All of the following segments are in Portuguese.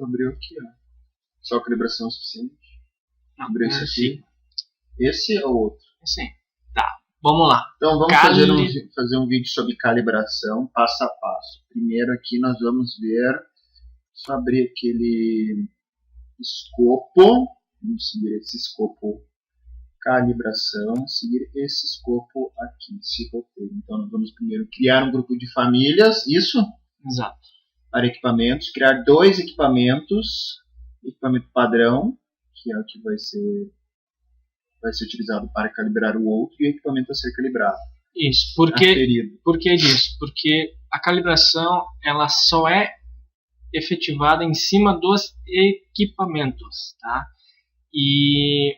Abriu aqui, ó. Só calibração suficiente. Não, Abriu esse aqui. Esse é o outro. Sim. Tá, vamos lá. Então vamos fazer um vídeo sobre calibração, passo a passo. Primeiro aqui nós vamos ver, só abrir aquele escopo, vamos seguir esse escopo calibração, seguir esse escopo aqui, esse roteiro. Então nós vamos primeiro criar um grupo de famílias, isso? Exato. Para equipamentos, criar 2 equipamentos, equipamento padrão, que é o que vai ser utilizado para calibrar o outro, e o equipamento a ser calibrado. Isso, por que disso? Porque a calibração ela só é efetivada em cima dos equipamentos, tá? E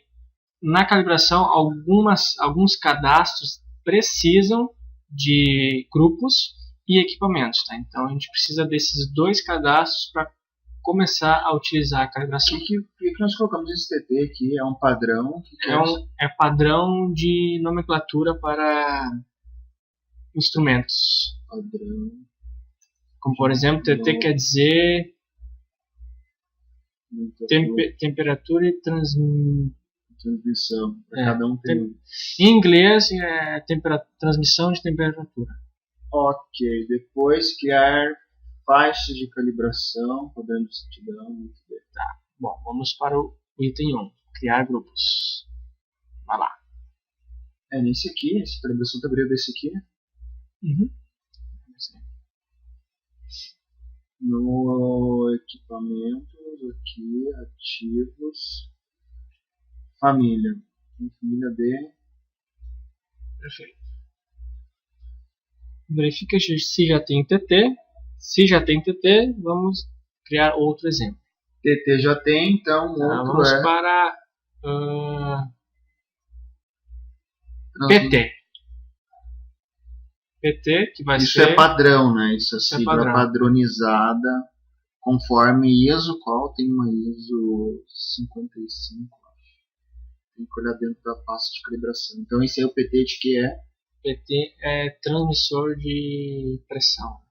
na calibração alguns cadastros precisam de grupos e equipamentos, tá? Então a gente precisa desses 2 cadastros para começar a utilizar a calibração. Por que nós colocamos esse TT aqui? É um padrão? É padrão de nomenclatura para instrumentos. Padrão. Como por exemplo, TT quer dizer temperatura e transmissão. Cada um tem. Em inglês é transmissão de temperatura. Ok, depois criar faixas de calibração, padrão de certidão. Tá, bom, vamos para o item 1, criar grupos. Vai lá. É nesse aqui, essa calibração está abrindo desse aqui. Uhum. No equipamentos, aqui, ativos, família. Família D. Perfeito. Verifica se já tem TT. Se já tem TT, vamos criar outro exemplo. TT já tem, então outro vamos para PT. PT, que vai Isso ser... Isso é padrão, né? Isso é sigla padronizada conforme ISO. Qual? Tem uma ISO 55, acho. Tem que olhar dentro da pasta de calibração. Então esse é o PT de que é? PT é transmissor de pressão.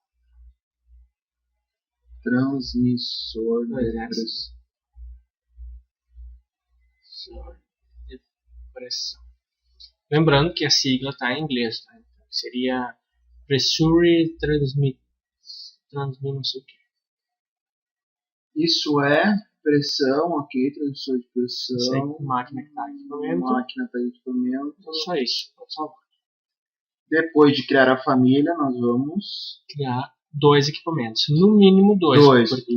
Transmissor de pressão. Lembrando que a sigla está em inglês, né? Então, seria Pressure Transmit não sei o que. Isso é pressão, ok, transmissor de pressão. Máquina que está em equipamento. Máquina está em equipamento. Só isso, pode salvar. Depois de criar a família, nós vamos criar 2 equipamentos, no mínimo 2, porque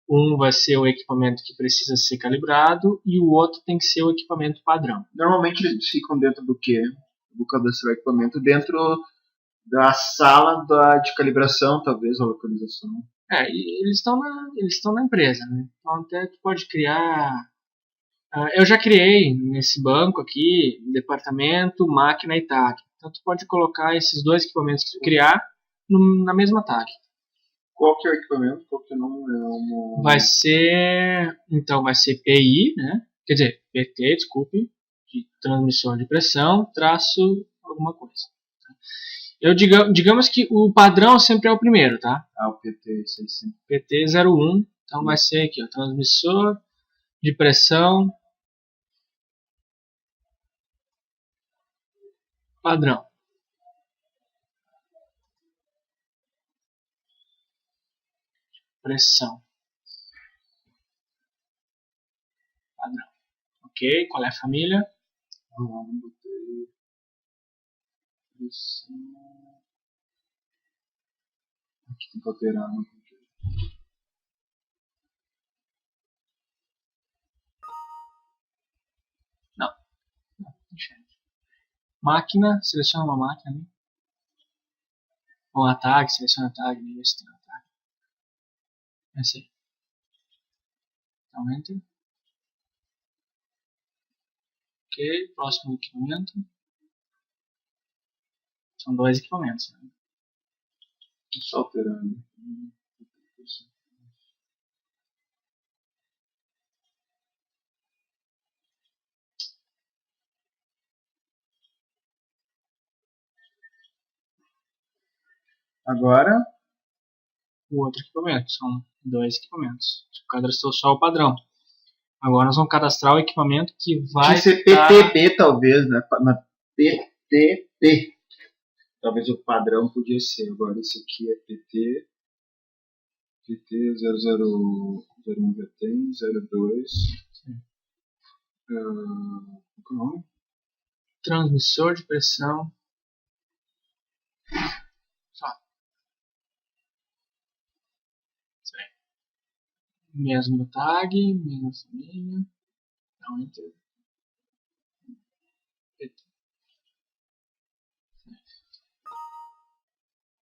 um vai ser o equipamento que precisa ser calibrado e o outro tem que ser o equipamento padrão. Normalmente eles ficam dentro do quê? Do cadastrar equipamento dentro da sala de calibração, talvez, a localização. Eles estão na empresa, né? Então até tu pode criar. Eu já criei nesse banco aqui, departamento, máquina e tag. Então tu pode colocar esses 2 equipamentos que tu criar na mesma tag. Qual que é o equipamento? Qual que não vai ser PI, né? Quer dizer, PT, desculpe, de transmissor de pressão, traço alguma coisa. Digamos que o padrão sempre é o primeiro, tá? O PT, sim. PT01, então vai ser aqui, ó, transmissor de pressão padrão. Pressão padrão. Ok, qual é a família? Botei pressão. Aqui tem que alterar, não. Máquina, seleciona uma máquina, né? Ou a tag, seleciona a tag, vê se tem uma tag. Essa aí. Então, enter. Ok, próximo equipamento. São 2 equipamentos, né? Só alterando. Agora o outro equipamento. São 2 equipamentos. Você cadastrou só o padrão. Agora nós vamos cadastrar o equipamento que vai... Pode ser PTP, talvez, né? Na PTP. Talvez o padrão podia ser. Agora esse aqui é PT 0001 já tem, 02. Qual é o nome? Transmissor de pressão. Só. Isso aí. Mesmo tag, mesma família. Não, enter.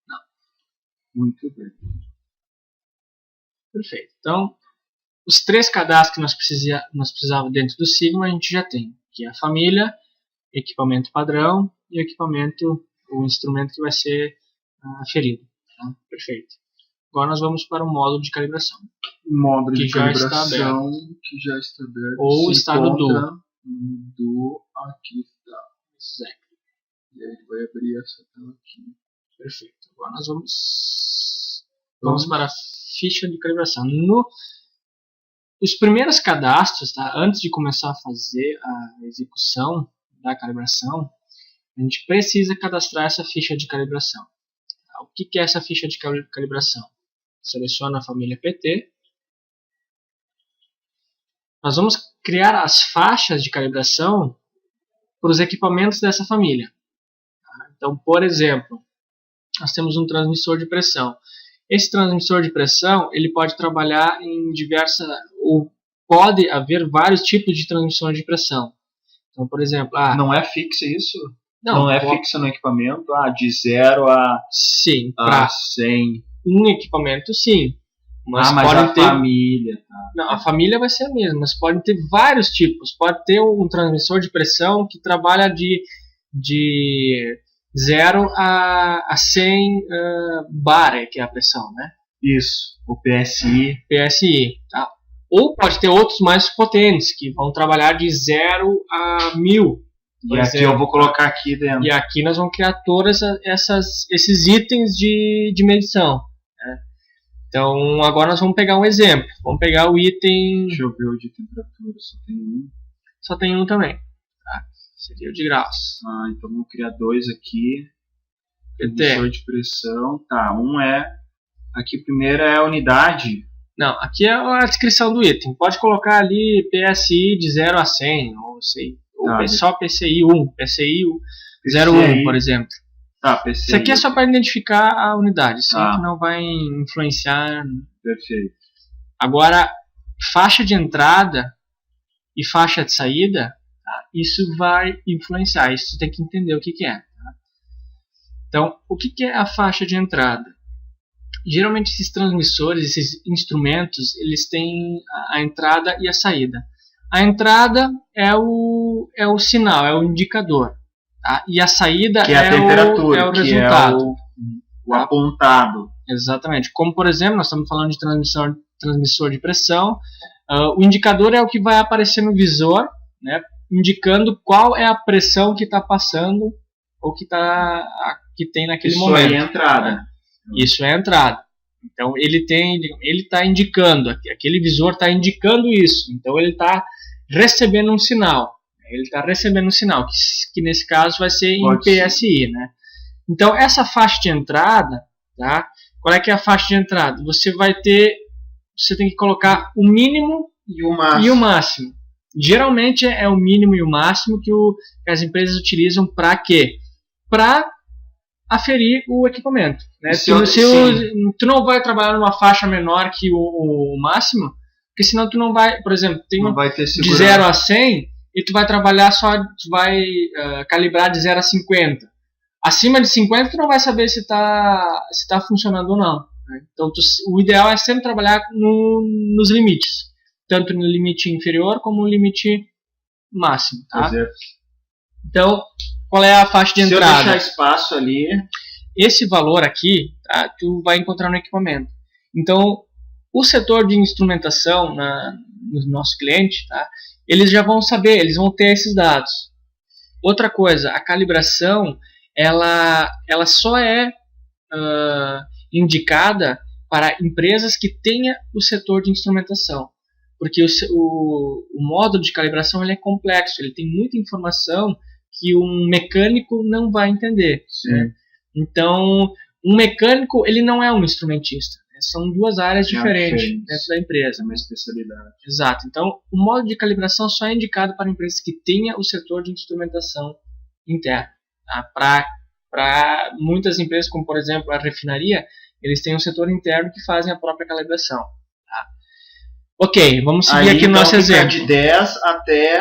Não. Muito bem. Perfeito. Então, os 3 cadastros que nós precisávamos dentro do Sigma a gente já tem. Que é a família, equipamento padrão e o instrumento que vai ser aferido. Tá? Perfeito. Agora nós vamos para o módulo de calibração. Módulo de calibração que já está aberto. Ou está no do. Aqui está. Exactly. E aí ele vai abrir essa tela aqui. Perfeito. Agora nós vamos para a ficha de calibração. Os primeiros cadastros, tá? Antes de começar a fazer a execução da calibração, a gente precisa cadastrar essa ficha de calibração. O que é essa ficha de calibração? Seleciona a família PT. Nós vamos criar as faixas de calibração para os equipamentos dessa família. Então, por exemplo, nós temos um transmissor de pressão. Esse transmissor de pressão, ele pode trabalhar em ou pode haver vários tipos de transmissões de pressão. Então, por exemplo... não é fixo isso? Não é fixo no equipamento? De 0 a... Sim, para 100. Um equipamento, sim. Mas a família... Tá. Não, a família vai ser a mesma, mas pode ter vários tipos. Pode ter um transmissor de pressão que trabalha de 0 a 100 bar, que é a pressão, né? Isso, o PSI. PSI, tá? Ou pode ter outros mais potentes, que vão trabalhar de 0 a 1000. E aqui eu vou colocar aqui dentro. E aqui nós vamos criar todos esses itens de medição. Né? Então, agora nós vamos pegar um exemplo. Vamos pegar o item... Deixa eu ver o de temperatura, só tem um. Só tem um também. Tá? Seria o de graus. Então vamos criar 2 aqui. PT. Medidor de pressão. Tá, um é... Aqui primeiro é a unidade. Não, aqui é a descrição do item. Pode colocar ali PSI de 0 a 100, ou sei... Ou só PCI 1, PCI 01, por exemplo. Tá, PCI. Isso aqui é só para identificar a unidade, isso aqui não vai influenciar. Perfeito. Agora, faixa de entrada e faixa de saída, tá? Isso vai influenciar, isso você tem que entender o que é. Tá? Então, o que é a faixa de entrada? Geralmente esses transmissores, esses instrumentos, eles têm a entrada e a saída. A entrada é o sinal, é o indicador. Tá? E a saída que é a temperatura, é o resultado. O apontado. Exatamente. Como, por exemplo, nós estamos falando de transmissor de pressão. O indicador é o que vai aparecer no visor, né, indicando qual é a pressão que está passando ou que tem naquele momento. Isso é a entrada. Né? Isso é a entrada. Então, ele está indicando, aquele visor está indicando isso. Então, ele está recebendo um sinal. Ele está recebendo um sinal, que nesse caso vai ser em PSI. Né? Então, essa faixa de entrada, tá? Qual é que é a faixa de entrada? Você tem que colocar o mínimo e o máximo. Geralmente é o mínimo e o máximo que as empresas utilizam para quê? Para aferir o equipamento. Né? Tu não vai trabalhar numa faixa menor que o máximo, porque senão tu não vai, por exemplo, tem de 0 a 100 e tu vai trabalhar tu vai calibrar de 0 a 50. Acima de 50 tu não vai saber se tá funcionando ou não. Né? Então o ideal é sempre trabalhar nos limites, tanto no limite inferior como no limite máximo. Tá? Então, qual é a faixa de entrada? Se eu deixar espaço ali... Esse valor aqui, tá, tu vai encontrar no equipamento. Então, o setor de instrumentação no nosso cliente, tá, eles já vão saber, eles vão ter esses dados. Outra coisa, a calibração, ela só é indicada para empresas que tenham o setor de instrumentação. Porque o módulo de calibração ele é complexo, ele tem muita informação que um mecânico não vai entender. Né? Então, um mecânico ele não é um instrumentista. São duas áreas diferentes dentro da empresa. É uma especialidade. Exato. Então, o módulo de calibração só é indicado para empresas que tenham o setor de instrumentação interno. Tá? Para muitas empresas, como por exemplo a refinaria, eles têm um setor interno que fazem a própria calibração. Tá? Ok, vamos seguir aqui no nosso exemplo. De 10 até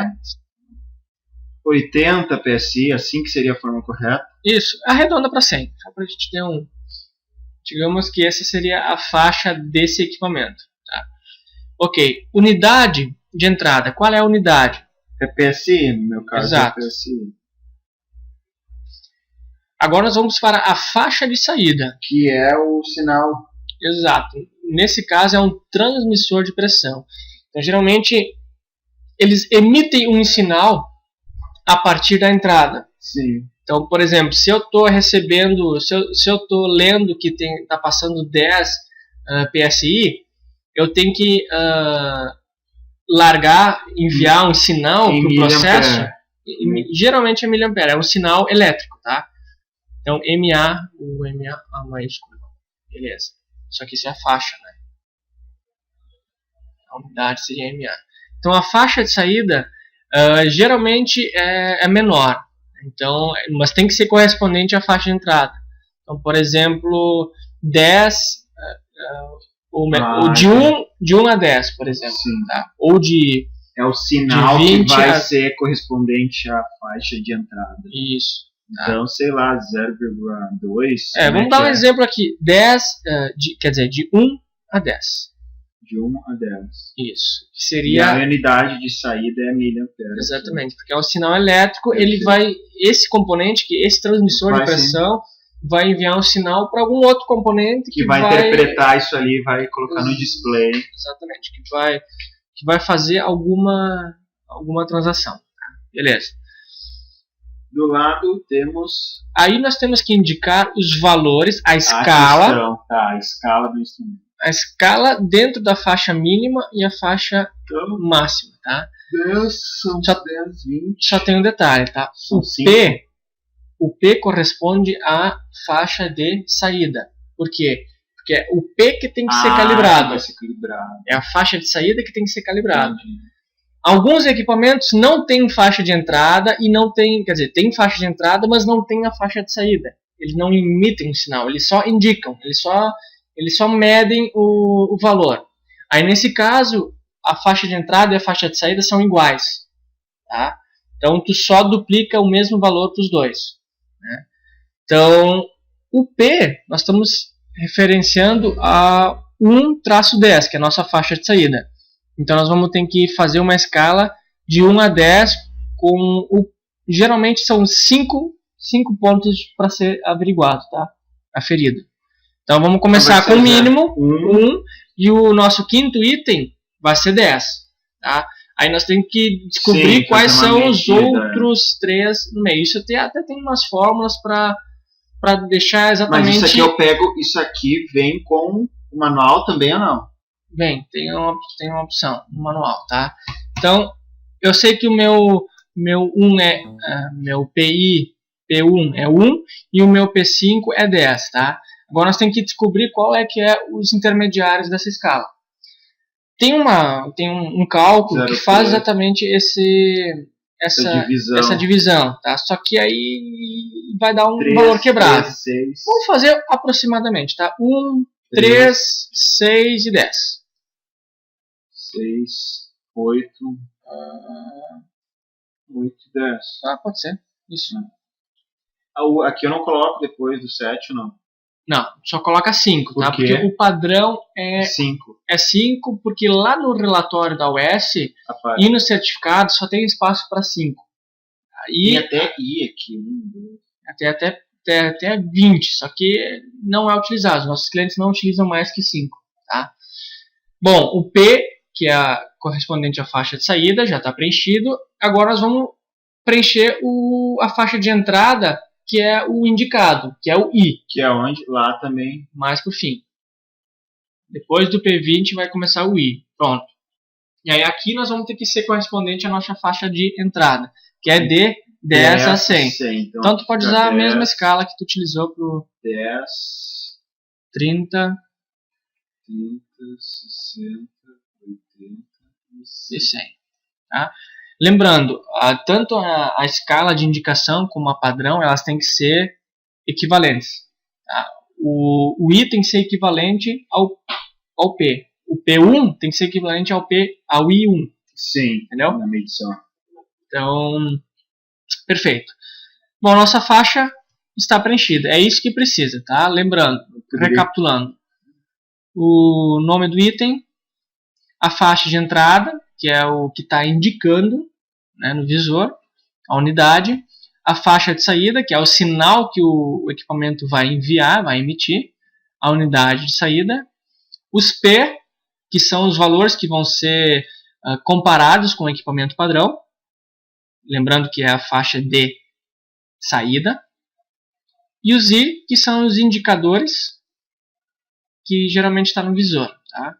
80 PSI, assim que seria a forma correta? Isso, arredonda para 100, só para a gente ter um... Digamos que essa seria a faixa desse equipamento. Tá? Ok, unidade de entrada. Qual é a unidade? É PSI, no meu caso. Exato. É PSI. Agora nós vamos para a faixa de saída. Que é o sinal. Exato. Nesse caso é um transmissor de pressão. Então, geralmente, eles emitem um sinal a partir da entrada. Sim. Então, por exemplo, se eu estou recebendo, se eu estou lendo que está passando 10 PSI, eu tenho que enviar um sinal para o processo. Geralmente é miliampere, é um sinal elétrico, tá? Então, MA, o MA, a maiúsculo, beleza. Só que isso é a faixa, né? A unidade seria MA. Então, a faixa de saída geralmente é menor. Então, mas tem que ser correspondente à faixa de entrada. Então, por exemplo, 10, ou de 1 a 10, por exemplo. Tá? Ou de... É o sinal de 20 que vai ser correspondente à faixa de entrada. Isso. Tá? Então, sei lá, 0,2. Vamos dar um exemplo aqui. 10, quer dizer, de 1 a 10. De 1 a 10. Isso. Que seria... E a unidade de saída é miliampere. Exatamente, porque é um sinal elétrico, ele vai... Esse componente, esse transmissor de pressão, vai enviar um sinal para algum outro componente que vai interpretar isso ali, vai colocar no display. Exatamente, que vai fazer alguma transação. Beleza. Do lado temos... Aí nós temos que indicar os valores, a escala... A escala do instrumento. A escala dentro da faixa mínima e a faixa máxima, tá? 10, são 10, 20. Só tem um detalhe, tá? O P corresponde à faixa de saída. Por quê? Porque é o P que tem que ser calibrado. Vai ser calibrado. É a faixa de saída que tem que ser calibrada. Alguns equipamentos não têm faixa de entrada e não tem, quer dizer, tem faixa de entrada, mas não tem a faixa de saída. Eles não emitem um sinal, eles só indicam, eles só medem o valor. Aí nesse caso, a faixa de entrada e a faixa de saída são iguais. Tá? Então tu só duplica o mesmo valor para os dois. Né? Então o P nós estamos referenciando a 1-10, que é a nossa faixa de saída. Então nós vamos ter que fazer uma escala de 1 a 10 com geralmente são 5 pontos para ser averiguado, tá? Aferido. Então vamos começar com o mínimo 1 e o nosso quinto item vai ser 10, tá? Aí nós temos que descobrir quais são os outros 3 no meio. Isso até tem umas fórmulas para deixar exatamente... Mas isso aqui eu pego, isso aqui vem com o manual também ou não? Bem, tem uma opção no manual, tá? Então, eu sei que o meu 1 meu P1 é 1 e o meu P5 é 10, tá? Agora nós temos que descobrir qual é que é os intermediários dessa escala. Tem um cálculo que faz exatamente essa divisão, tá? Só que aí vai dar um valor quebrado. 3, 6. Vamos fazer aproximadamente, tá? 1, 3, 6 e 10. 6, 8, 8 e 10. Pode ser. Isso. Aqui eu não coloco depois do 7, não? Não, só coloca 5, tá? Porque o padrão é 5. É 5 porque lá no relatório da UES e no certificado só tem espaço para 5. E até I aqui. Até 20, só que não é utilizado. Os nossos clientes não utilizam mais que 5. Tá? Bom, o P, que é a correspondente à faixa de saída, já está preenchido. Agora nós vamos preencher a faixa de entrada, que é o indicado, que é o I. Que é onde? Lá também. Mais por fim. Depois do P20 vai começar o I. Pronto. E aí aqui nós vamos ter que ser correspondente à nossa faixa de entrada, que é de 10 a 100. Então tu pode usar a mesma escala que tu utilizou para o 10, 30, 60, 80 e 100. Tá? Lembrando, tanto a escala de indicação como a padrão, elas têm que ser equivalentes. Tá? O I tem que ser equivalente ao P. O P1 tem que ser equivalente ao I1. Sim, entendeu? Na medição. Então, perfeito. Bom, nossa faixa está preenchida. É isso que precisa, tá? Lembrando, recapitulando. O nome do item, a faixa de entrada, que é o que está indicando, né, no visor, a unidade, a faixa de saída, que é o sinal que o equipamento vai enviar, vai emitir, a unidade de saída, os P, que são os valores que vão ser comparados com o equipamento padrão, lembrando que é a faixa de saída, e os I, que são os indicadores que geralmente está no visor, tá?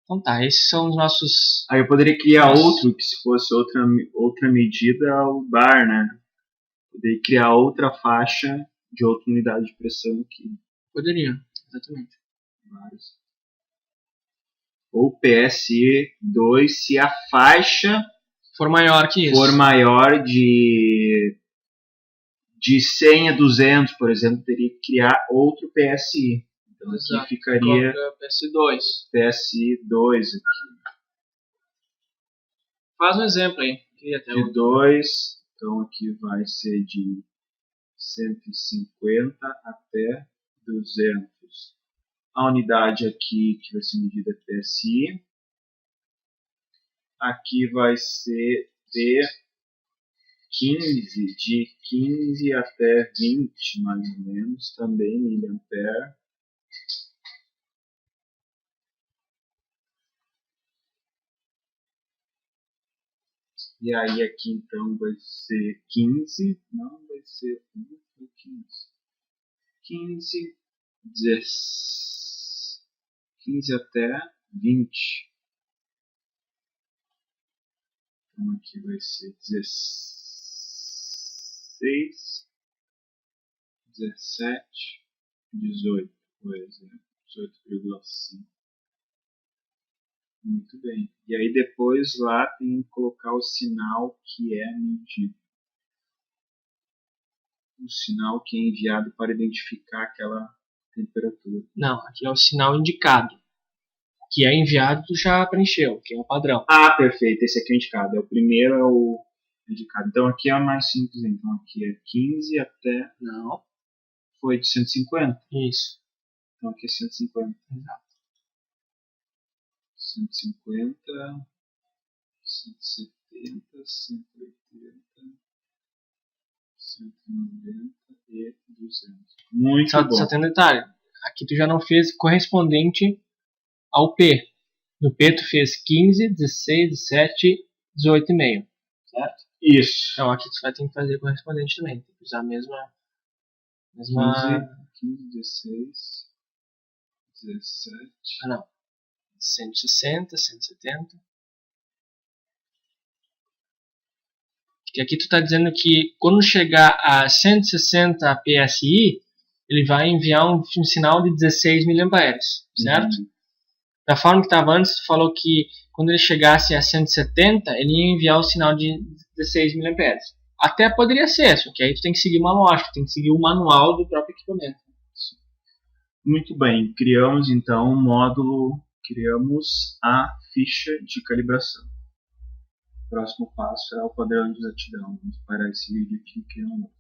Então tá, esses são os nossos... Aí eu poderia criar outro, que se fosse outra medida, o bar, né? Poderia criar outra faixa de outra unidade de pressão aqui. Poderia, exatamente. Ou PSI2, se a faixa for maior que isso. For maior de 100 a 200, por exemplo, teria que criar outro PSI. Então aqui ficaria PSI2. PSI2 aqui. Faz um exemplo aí. De 2, então aqui vai ser de 150 até 200. A unidade aqui que vai ser medida é PSI. Aqui vai ser de 15 até 20, mais ou menos, também miliampere. E aí aqui então vai ser 15, não vai ser 15. 15 até 20. Então aqui vai ser 16, 17, 18, por exemplo, 18,5. Muito bem. E aí depois lá tem que colocar o sinal que é medido. O sinal que é enviado para identificar aquela temperatura. Não, aqui é o sinal indicado. Que é enviado, tu já preencheu, que é o padrão. Ah, perfeito. Esse aqui é o indicado. O primeiro é o indicado. Então aqui é mais simples. Então aqui é 15 até... Não. Foi de 150? Isso. Então aqui é 150. Exato. 150, 170, 180, 190 e 200. Muito bom. Só tem um detalhe. Aqui tu já não fez correspondente ao P. No P tu fez 15, 16, 17, 18,5. Certo? Isso. Então aqui tu vai ter que fazer correspondente também. Tem que usar a mesma 15, 16, 17. Ah, não. 160, 170. E aqui tu está dizendo que quando chegar a 160 PSI, ele vai enviar um sinal de 16 mA, certo? Da forma que estava antes, tu falou que quando ele chegasse a 170, ele ia enviar o sinal de 16 mA. Até poderia ser, só que aí tu tem que seguir uma lógica, tem que seguir o manual do próprio equipamento. Muito bem, criamos então um módulo, criamos a ficha de calibração. O próximo passo será o padrão de exatidão. Vamos parar esse vídeo aqui e criar um outro.